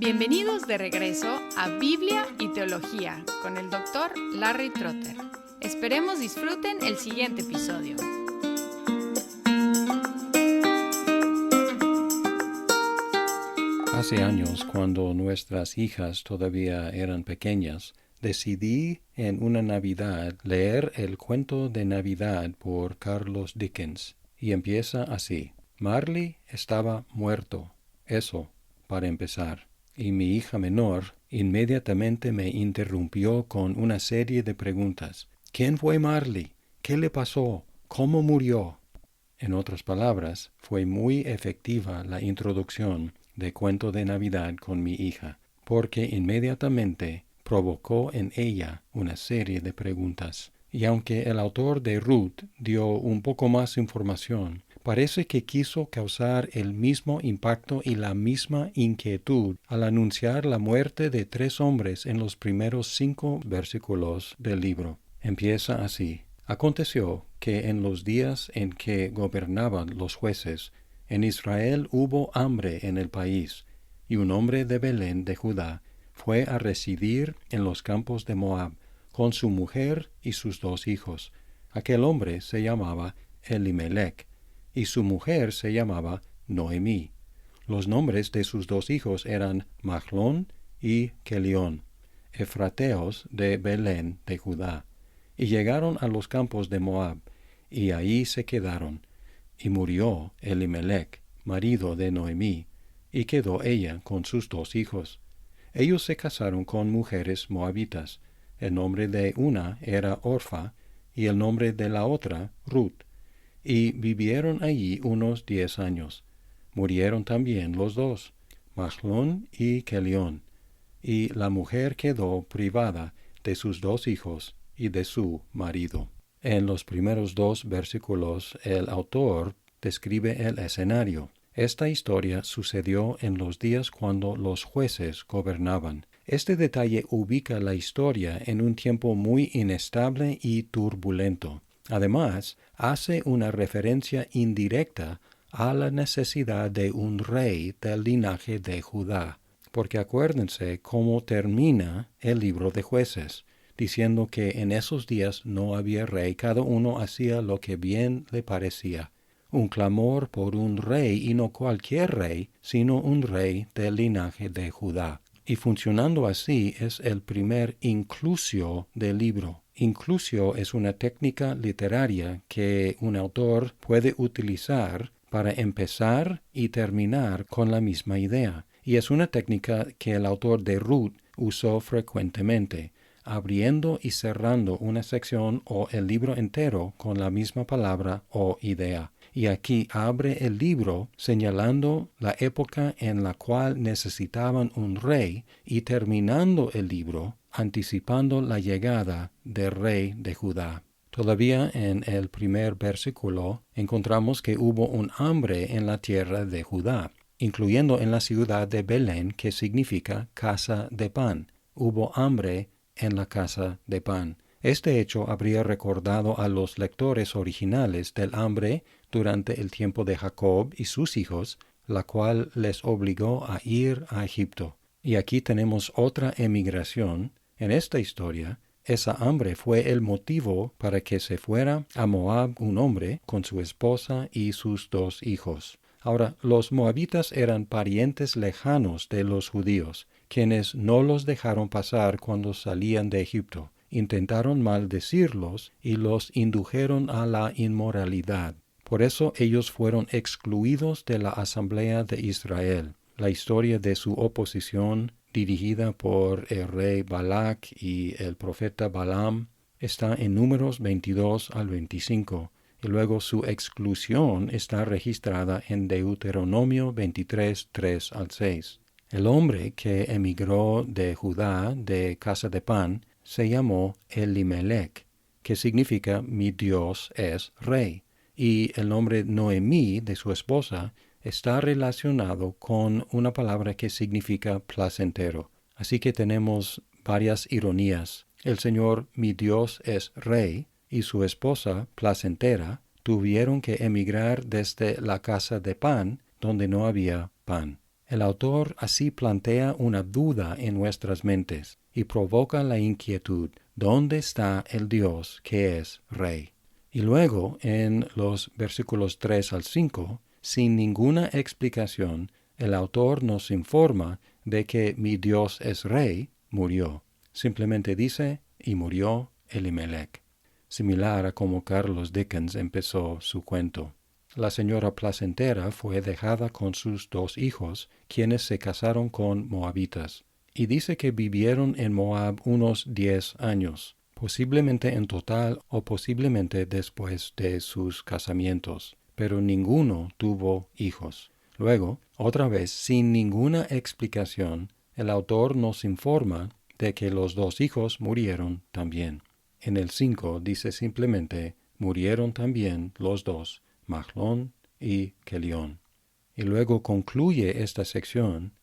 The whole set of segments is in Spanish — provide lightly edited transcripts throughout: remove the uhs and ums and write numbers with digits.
Bienvenidos de regreso a Biblia y Teología con el Dr. Larry Trotter. Esperemos disfruten el siguiente episodio. Hace años, cuando nuestras hijas todavía eran pequeñas, decidí en una Navidad leer el cuento de Navidad por Charles Dickens, y empieza así. Marley estaba muerto. Eso, para empezar. Y mi hija menor inmediatamente me interrumpió con una serie de preguntas. ¿Quién fue Marley? ¿Qué le pasó? ¿Cómo murió? En otras palabras, fue muy efectiva la introducción de Cuento de Navidad con mi hija, porque inmediatamente provocó en ella una serie de preguntas. Y aunque el autor de Ruth dio un poco más información, parece que quiso causar el mismo impacto y la misma inquietud al anunciar la muerte de 3 hombres en los primeros 5 versículos del libro. Empieza así. Aconteció que en los días en que gobernaban los jueces, en Israel hubo hambre en el país, y un hombre de Belén de Judá fue a residir en los campos de Moab, con su mujer y sus 2 hijos. Aquel hombre se llamaba Elimelech, y su mujer se llamaba Noemí. Los nombres de sus 2 hijos eran Mahlón y Kelión, efrateos de Belén de Judá. Y llegaron a los campos de Moab, y ahí se quedaron. Y murió Elimelech, marido de Noemí, y quedó ella con sus 2 hijos. Ellos se casaron con mujeres moabitas. El nombre de una era Orfa, y el nombre de la otra Ruth. Y vivieron allí unos 10 años. Murieron también los 2, Mahlón y Kelión, y la mujer quedó privada de sus 2 hijos y de su marido. En los primeros 2 versículos, el autor describe el escenario. Esta historia sucedió en los días cuando los jueces gobernaban. Este detalle ubica la historia en un tiempo muy inestable y turbulento. Además, hace una referencia indirecta a la necesidad de un rey del linaje de Judá, porque acuérdense cómo termina el libro de Jueces, diciendo que en esos días no había rey, cada uno hacía lo que bien le parecía. Un clamor por un rey, y no cualquier rey, sino un rey del linaje de Judá. Y funcionando así es el primer inclusio del libro. Inclusio es una técnica literaria que un autor puede utilizar para empezar y terminar con la misma idea. Y es una técnica que el autor de Ruth usó frecuentemente, abriendo y cerrando una sección o el libro entero con la misma palabra o idea. Y aquí abre el libro señalando la época en la cual necesitaban un rey y terminando el libro anticipando la llegada del rey de Judá. Todavía en el primer versículo encontramos que hubo un hambre en la tierra de Judá, incluyendo en la ciudad de Belén, que significa casa de pan. Hubo hambre en la casa de pan. Este hecho habría recordado a los lectores originales del hambre durante el tiempo de Jacob y sus hijos, la cual les obligó a ir a Egipto. Y aquí tenemos otra emigración. En esta historia, esa hambre fue el motivo para que se fuera a Moab un hombre con su esposa y sus 2 hijos. Ahora, los moabitas eran parientes lejanos de los judíos, quienes no los dejaron pasar cuando salían de Egipto. Intentaron maldecirlos y los indujeron a la inmoralidad. Por eso ellos fueron excluidos de la Asamblea de Israel. La historia de su oposición, dirigida por el rey Balac y el profeta Balaam, está en Números 22 al 25, y luego su exclusión está registrada en Deuteronomio 23, 3 al 6. El hombre que emigró de Judá, de casa de pan, se llamó Elimelech, que significa mi Dios es rey, y el nombre Noemí de su esposa está relacionado con una palabra que significa placentero. Así que tenemos varias ironías. El Señor, mi Dios es rey, y su esposa, placentera, tuvieron que emigrar desde la casa de pan, donde no había pan. El autor así plantea una duda en nuestras mentes y provoca la inquietud: ¿dónde está el Dios que es Rey? Y luego, en los versículos 3 al 5, sin ninguna explicación, el autor nos informa de que mi Dios es Rey, murió. Simplemente dice: y murió Elimelech. Similar a como Carlos Dickens empezó su cuento. La señora placentera fue dejada con sus 2 hijos, quienes se casaron con moabitas, y dice que vivieron en Moab unos 10 años, posiblemente en total o posiblemente después de sus casamientos, pero ninguno tuvo hijos. Luego, otra vez, sin ninguna explicación, el autor nos informa de que los 2 hijos murieron también. En el 5 dice simplemente: murieron también los 2, Mahlón y Kelión. Y luego concluye esta sección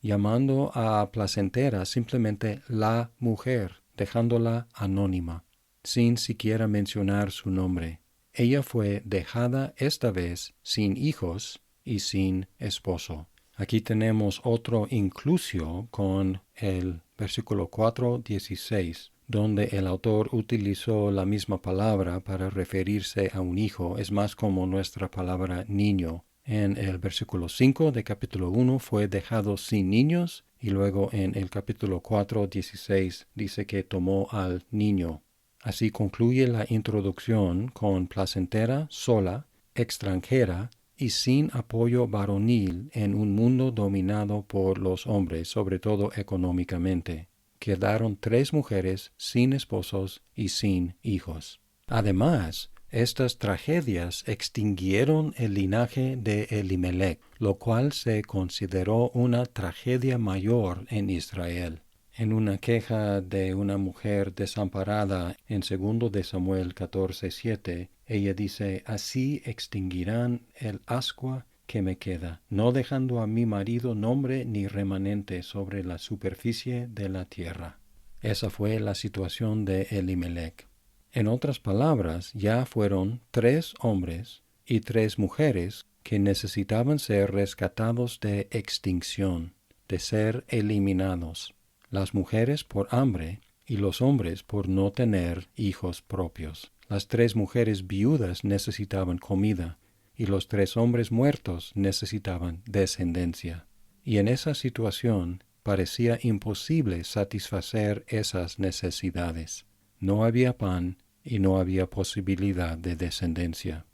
llamando a placentera simplemente la mujer, dejándola anónima, sin siquiera mencionar su nombre. Ella fue dejada esta vez sin hijos y sin esposo. Aquí tenemos otro inclusio con el versículo 4:16, donde el autor utilizó la misma palabra para referirse a un hijo. Es más como nuestra palabra niño. En el versículo 5 de capítulo 1 fue dejado sin niños, y luego en el capítulo 4:16 dice que tomó al niño. Así concluye la introducción con placentera, sola, extranjera y sin apoyo varonil en un mundo dominado por los hombres, sobre todo económicamente. Quedaron 3 mujeres sin esposos y sin hijos. Además, estas tragedias extinguieron el linaje de Elimelech, lo cual se consideró una tragedia mayor en Israel. En una queja de una mujer desamparada en 2 de Samuel 14:7, ella dice: así extinguirán el ascua que me queda, no dejando a mi marido nombre ni remanente sobre la superficie de la tierra. Esa fue la situación de Elimelech. En otras palabras, ya fueron 3 hombres y 3 mujeres que necesitaban ser rescatados de extinción, de ser eliminados. Las mujeres por hambre y los hombres por no tener hijos propios. Las 3 mujeres viudas necesitaban comida y los 3 hombres muertos necesitaban descendencia. Y en esa situación parecía imposible satisfacer esas necesidades. No había pan y no había posibilidad de descendencia.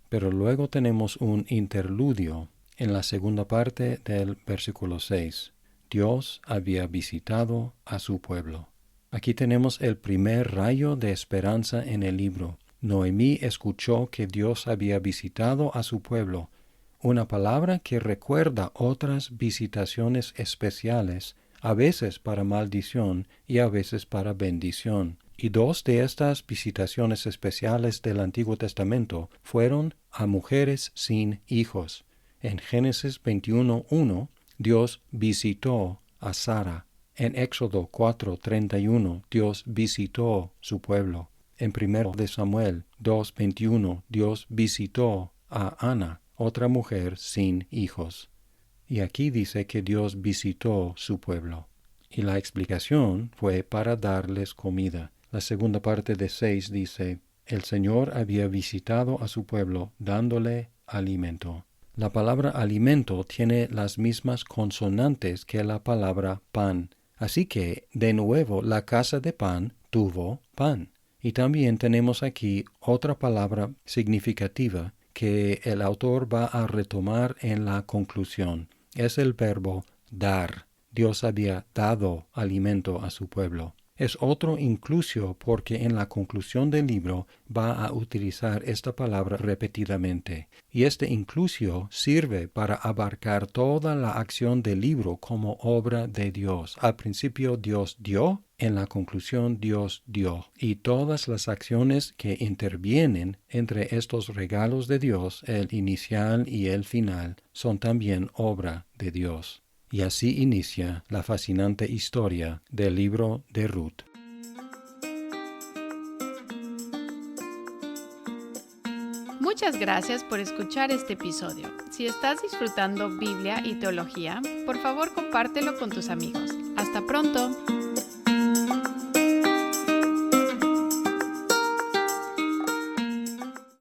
Pero luego tenemos un interludio en la segunda parte del versículo 6. Dios había visitado a su pueblo. Aquí tenemos el primer rayo de esperanza en el libro. Noemí escuchó que Dios había visitado a su pueblo, una palabra que recuerda otras visitaciones especiales, a veces para maldición y a veces para bendición. Y 2 de estas visitaciones especiales del Antiguo Testamento fueron a mujeres sin hijos. En Génesis 21:1, Dios visitó a Sara. En Éxodo 4:31, Dios visitó su pueblo. En 1 de Samuel 2:21, Dios visitó a Ana, otra mujer sin hijos. Y aquí dice que Dios visitó su pueblo. Y la explicación fue para darles comida. La segunda parte de 6 dice: el Señor había visitado a su pueblo dándole alimento. La palabra alimento tiene las mismas consonantes que la palabra pan. Así que, de nuevo, la casa de pan tuvo pan. Y también tenemos aquí otra palabra significativa que el autor va a retomar en la conclusión. Es el verbo dar. Dios había dado alimento a su pueblo. Es otro inclusio porque en la conclusión del libro va a utilizar esta palabra repetidamente. Y este inclusio sirve para abarcar toda la acción del libro como obra de Dios. Al principio Dios dio, en la conclusión Dios dio. Y todas las acciones que intervienen entre estos regalos de Dios, el inicial y el final, son también obra de Dios. Y así inicia la fascinante historia del libro de Ruth. Muchas Muchas gracias por escuchar este episodio. Si estás disfrutando Biblia y teología, por favor compártelo con tus amigos. ¡Hasta pronto!